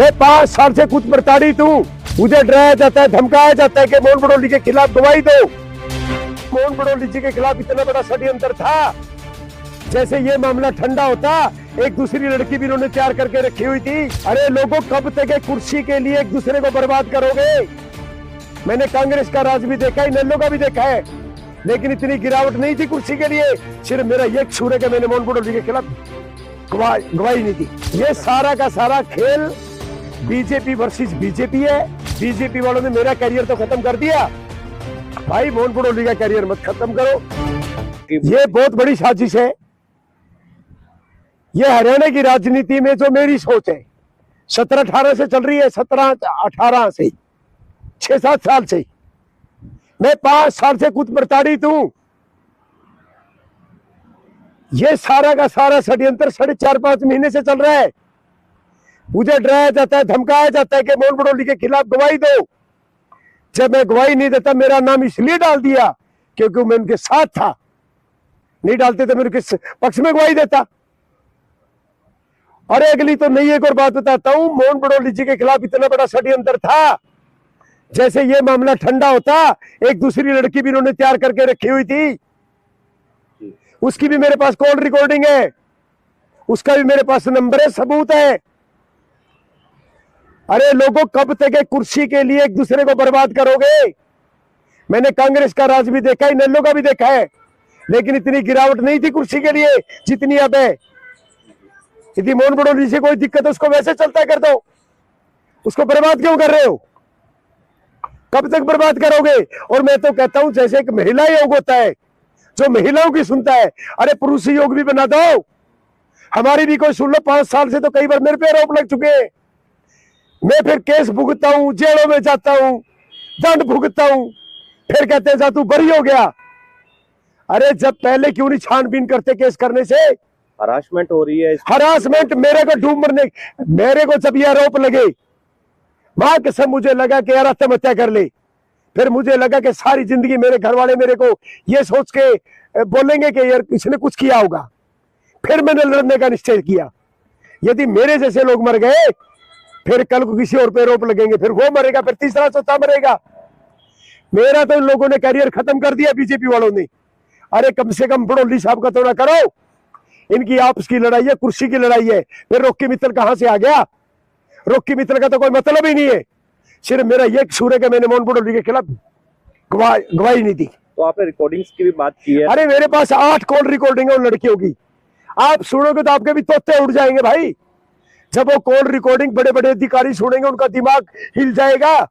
मैं 5 साल से कुछ प्रताड़ित हूँ। मुझे डराया जाता है, धमकाया जाता है कि मोहन भड़ोली के खिलाफ गवाही दो। मोहन भड़ोली जी के खिलाफ इतना बड़ा षड्यंत्र था, जैसे ये मामला ठंडा होता एक दूसरी लड़की भी इन्होंने तैयार करके रखी हुई थी। अरे लोगों, कब तक कुर्सी के लिए एक दूसरे को बर्बाद करोगे? मैंने कांग्रेस का राज भी देखा है, इनेलो का भी देखा है, लेकिन इतनी गिरावट नहीं थी कुर्सी के लिए। सिर्फ मेरा ये कसूर है कि मैंने मोहन भड़ोली के खिलाफ गवाही नहीं दी। ये सारा का सारा खेल बीजेपी वर्सेस बीजेपी है। बीजेपी वालों ने मेरा करियर तो खत्म कर दिया, भाई मोहन भड़ोली का करियर मत खत्म करो। ये बहुत बड़ी साजिश है। ये हरियाणा की राजनीति में जो मेरी सोच है 17-18 से चल रही है, 17-18 से 6-7 साल से, मैं 5 साल से कुछ प्रताड़ित हूं। ये सारा का सारा षड्यंत्र 4.5 महीने से चल रहा है। मुझे डराया जाता है, धमकाया जाता है कि मोहन भड़ोली के खिलाफ गवाही दो। जब मैं गवाही नहीं देता, मेरा नाम इसलिए डाल दिया क्योंकि मैं उनके साथ था। नहीं डालते तो मैं उनके पक्ष में गवाही देता। अरे अगली तो नहीं, एक और बात बताता हूं, मोहन भड़ोली जी के खिलाफ इतना बड़ा षड्यंत्र था, जैसे ये मामला ठंडा होता एक दूसरी लड़की भी इन्होंने तैयार करके रखी हुई थी। उसकी भी मेरे पास कॉल रिकॉर्डिंग है, उसका भी मेरे पास नंबर है, सबूत है। अरे लोगों, कब तक कुर्सी के लिए एक दूसरे को बर्बाद करोगे? मैंने कांग्रेस का राज भी देखा है, इनेलो का भी देखा है, लेकिन इतनी गिरावट नहीं थी कुर्सी के लिए जितनी अब है। यदि मोहन भड़ोली से कोई दिक्कत है, उसको वैसे चलता कर दो। उसको बर्बाद क्यों कर रहे हो? कब तक बर्बाद करोगे? और मैं तो कहता हूं, जैसे एक महिला योग होता है जो महिलाओं की सुनता है, अरे पुरुष योग भी बना दो। हमारी भी कोई सुन लो। 5 साल से तो कई बार मेरे पे आरोप लग चुके हैं। मैं फिर केस भुगतता हूं, जेलों में जाता हूं, दंड भुगतता हूं, फिर कहते हैं जा तू बरी हो गया। अरे जब पहले क्यों नहीं छानबीन करते केस करने से? हरासमेंट हो रही है। हरासमेंट मेरे को डूब मरने। मेरे को जब ये आरोप लगे, मां कसम मुझे लगा कि यार आत्महत्या कर ले। फिर मुझे लगा कि सारी जिंदगी मेरे घर वाले मेरे को ये सोच के बोलेंगे कि यार किसने कुछ किया होगा। फिर मैंने लड़ने का निश्चय किया। यदि मेरे जैसे लोग मर गए, फिर कल को किसी और पे आरोप लगेंगे, फिर वो मरेगा, फिर तीसरा चौथा मरेगा। मेरा तो इन लोगों ने करियर खत्म कर दिया, बीजेपी वालों ने। अरे कम से कम भड़ोली साहब का तो ना करो। इनकी आपस की लड़ाई है, कुर्सी की लड़ाई है। फिर रॉकी मित्तल कहां से आ गया? रॉकी मित्तल का तो कोई मतलब ही नहीं है। सिर्फ मेरा ये कसूर है कि मैंने मोहन भड़ोली के खिलाफ गवाही नहीं दी। तो आपने रिकॉर्डिंग्स की भी बात की है। अरे मेरे पास 8 कॉल रिकॉर्डिंग है उन लड़कियों की। आप सुनोगे तो आपके भी तोते उड़ जाएंगे भाई। जब वो कॉल रिकॉर्डिंग बड़े बड़े अधिकारी सुनेंगे, उनका दिमाग हिल जाएगा।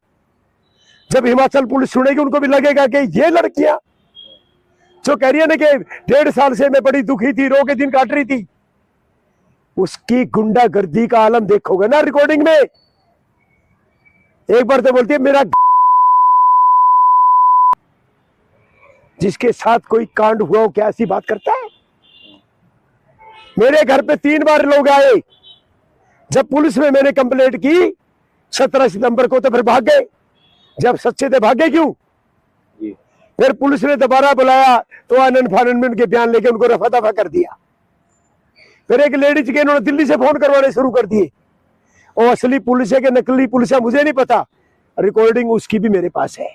जब हिमाचल पुलिस सुनेगी, उनको भी लगेगा कि ये लड़कियां जो कह रही है ना कि 1.5 साल से मैं बड़ी दुखी थी, रो के दिन काट रही थी, उसकी गुंडागर्दी का आलम देखोगे ना रिकॉर्डिंग में। एक बार तो बोलती है मेरा जिसके साथ कोई कांड हुआ हो क्या ऐसी बात करता है? मेरे घर पे 3 बार लोग आए। जब पुलिस में मैंने कंप्लेंट की 17 सितंबर को, तो फिर भाग गए। जब सच्चे थे भागे क्यों? फिर पुलिस ने दोबारा बुलाया तो आनंद फानंद में उनके बयान लेके उनको रफा दफा कर दिया। फिर एक लेडीज के इन्होंने दिल्ली से फोन करवाने शुरू कर दिए। और असली पुलिस है कि नकली पुलिस है मुझे नहीं पता, रिकॉर्डिंग उसकी भी मेरे पास है।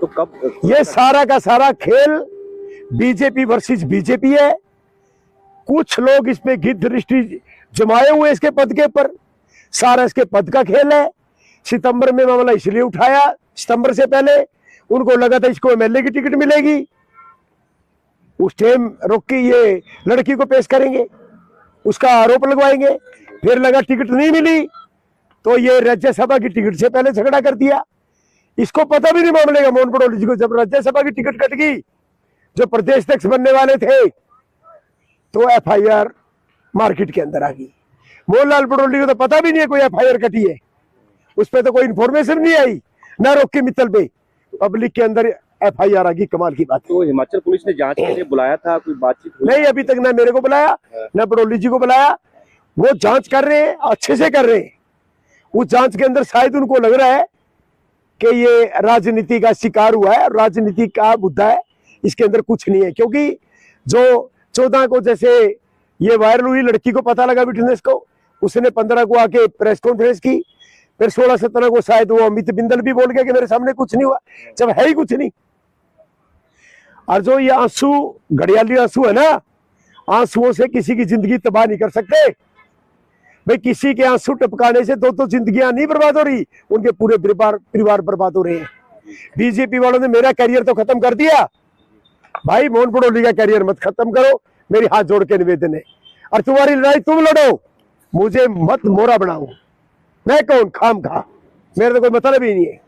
तो कब ये सारा का सारा खेल बीजेपी वर्सेस बीजेपी है। कुछ लोग इसमें गिद्ध दृष्टि जमाए हुए इसके पद के ऊपर। सारा इसके पद का खेल है। सितंबर में मामला इसलिए उठाया, सितंबर से पहले उनको लगा था इसको एमएलए की टिकट मिलेगी। उस टाइम रोक के ये लड़की को पेश करेंगे, उसका आरोप लगवाएंगे। फिर लगा टिकट नहीं मिली तो ये राज्यसभा की टिकट से पहले झगड़ा कर दिया। इसको पता भी नहीं मामले का मोहन भड़ोली जी को। जब राज्यसभा की टिकट कट गई, जो प्रदेश अध्यक्ष बनने वाले थे, तो एफआईआर मार्केट के अंदर आ गई। मोहनलाल भड़ोली को तो पता भी नहीं है कोई एफआईआर कटी है। उस पर तो कोई इन्फॉर्मेशन नहीं आई, ना रॉकी मित्तल पे। पब्लिक के अंदर एफआईआर आ गई। कमाल की बात है। तो हिमाचल पुलिस ने जांच के लिए बुलाया था, कोई बातचीत हुई? नहीं, अभी तक ना मेरे को बुलाया ना भड़ोली जी को बुलाया। वो जांच कर रहे हैं, अच्छे से कर रहे हैं। उस जांच के अंदर शायद उनको लग रहा है कि ये राजनीति का शिकार हुआ है, राजनीति का मुद्दा है, इसके अंदर कुछ नहीं है। क्योंकि जो 14 को जैसे ये वायरल हुई, लड़की को पता लगा विटनेस को, उसने 15 को आके प्रेस कॉन्फ्रेंस की, फिर 16-17 को शायद वो अमित बिंदल भी बोल गया कि मेरे सामने कुछ नहीं हुआ, जब है ही कुछ नहीं। और जो ये आंसू, घड़ियाली आंसू है ना, आंसुओं से किसी की जिंदगी तबाह नहीं कर सकते भाई। किसी के आंसू टपकाने से दो जिंदगियां नहीं बर्बाद हो रही, उनके पूरे परिवार बर्बाद हो रहे हैं। बीजेपी वालों ने मेरा करियर तो खत्म कर दिया भाई, मोहन पटोली का करियर मत खत्म करो, मेरी हाथ जोड़ के निवेदन है। और तुम्हारी लड़ाई तुम लड़ो, मुझे मत मोरा बनाओ। मैं कौन खाम खा, मेरा तो कोई मतलब ही नहीं है।